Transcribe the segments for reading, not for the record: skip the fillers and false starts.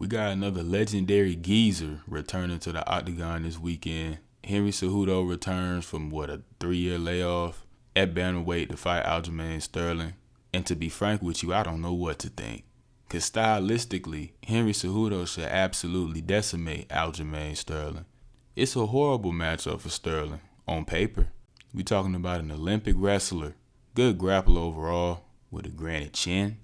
We got another legendary geezer returning to the octagon this weekend. Henry Cejudo returns from a 3-year layoff at bantamweight to fight Aljamain Sterling. And to be frank with you, I don't know what to think. Because stylistically, Henry Cejudo should absolutely decimate Aljamain Sterling. It's a horrible matchup for Sterling on paper. We're talking about an Olympic wrestler, good grappler overall, with a granite chin,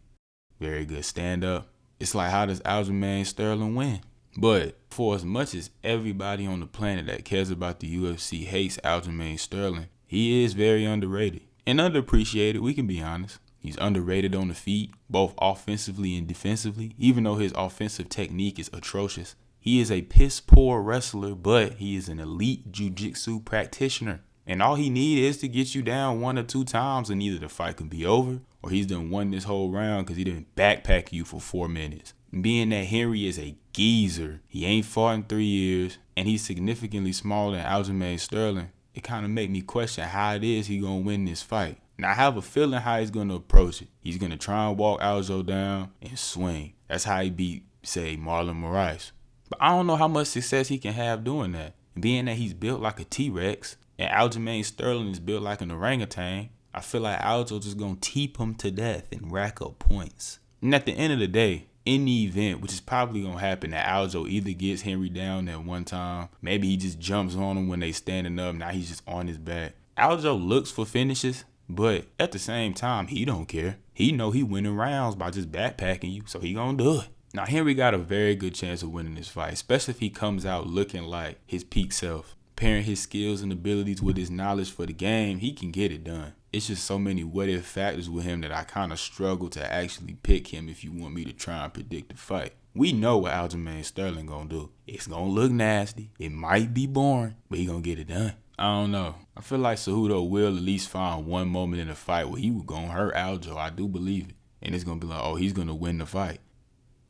very good stand-up. It's like, how does Aljamain Sterling win? But for as much as everybody on the planet that cares about the UFC hates Aljamain Sterling, he is very underrated and underappreciated, we can be honest. He's underrated on the feet, both offensively and defensively, even though his offensive technique is atrocious. He is a piss-poor wrestler, but he is an elite jiu-jitsu practitioner. And all he needs is to get you down 1 or 2 times, and either the fight can be over or he's done won this whole round because he didn't backpack you for 4 minutes. Being that Henry is a geezer, he ain't fought in 3 years, and he's significantly smaller than Aljamain Sterling, it kind of make me question how it is he gonna win this fight. Now, I have a feeling how he's gonna approach it. He's gonna try and walk Aljo down and swing. That's how he beat, say, Marlon Moraes. But I don't know how much success he can have doing that. Being that he's built like a T-Rex and Aljamain Sterling is built like an orangutan, I feel like Aljo just gonna teep him to death and rack up points. And at the end of the day, in the event, which is probably gonna happen, that Aljo either gets Henry down that one time, maybe he just jumps on him when they standing up, now he's just on his back. Aljo looks for finishes, but at the same time, he don't care. He know he winning rounds by just backpacking you, so he gonna do it. Now, Henry got a very good chance of winning this fight, especially if he comes out looking like his peak self. Pairing his skills and abilities with his knowledge for the game, he can get it done. It's just so many what-if factors with him that I kind of struggle to actually pick him if you want me to try and predict the fight. We know what Aljamain Sterling gonna do. It's gonna look nasty. It might be boring, but he gonna get it done. I don't know. I feel like Cejudo will at least find one moment in the fight where he was gonna hurt Aljo. I do believe it. And it's gonna be like, oh, he's gonna win the fight.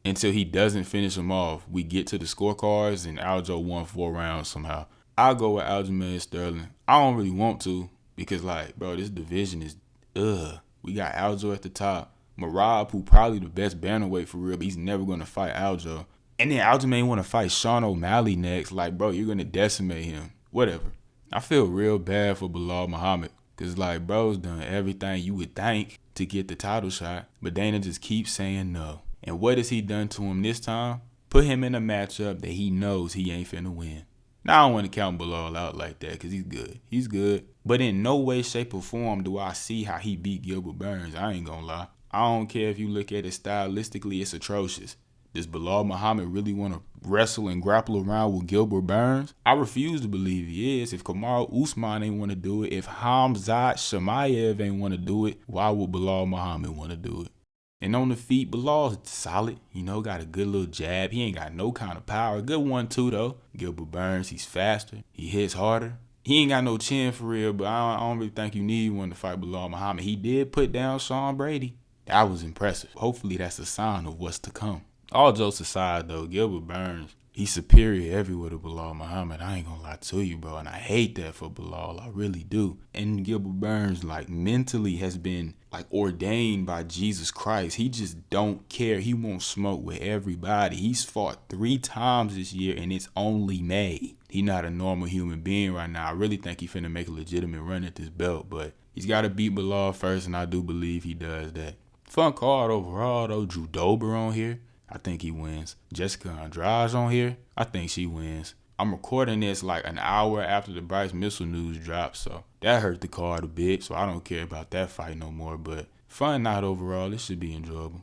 Until he doesn't finish him off, we get to the scorecards and Aljo won 4 rounds somehow. I'll go with Aljamain Sterling. I don't really want to because, like, bro, this division is, We got Aljo at the top. Merab, who probably the best bantamweight for real, but he's never going to fight Aljo. And then Aljamain want to fight Sean O'Malley next. Like, bro, you're going to decimate him. Whatever. I feel real bad for Belal Muhammad because, like, bro's done everything you would think to get the title shot, but Dana just keeps saying no. And what has he done to him this time? Put him in a matchup that he knows he ain't finna win. Now, I don't want to count Belal out like that because he's good. He's good. But in no way, shape, or form do I see how he beat Gilbert Burns. I ain't gonna lie. I don't care if you look at it stylistically, it's atrocious. Does Belal Muhammad really want to wrestle and grapple around with Gilbert Burns? I refuse to believe he is. If Kamaru Usman ain't want to do it, if Khamzat Chimaev ain't want to do it, why would Belal Muhammad want to do it? And on the feet, Belal's solid, got a good little jab. He ain't got no kind of power. Good one, too, though. Gilbert Burns, he's faster. He hits harder. He ain't got no chin for real, but I don't really think you need one to fight Belal Muhammad. He did put down Sean Brady. That was impressive. Hopefully that's a sign of what's to come. All jokes aside, though, Gilbert Burns, he's superior everywhere to Belal Muhammad. I ain't gonna lie to you, bro. And I hate that for Belal. I really do. And Gilbert Burns, like, mentally has been, like, ordained by Jesus Christ. He just don't care. He won't smoke with everybody. He's fought 3 times this year, and it's only May. He not a normal human being right now. I really think he finna make a legitimate run at this belt, but he's got to beat Belal first, and I do believe he does that. Fun card overall, though. Drew Dober on here. I think he wins. Jessica Andrade on here. I think she wins. I'm recording this like an hour after the Bryce Mitchell news dropped, so that hurt the card a bit, so I don't care about that fight no more. But fun night overall. This should be enjoyable.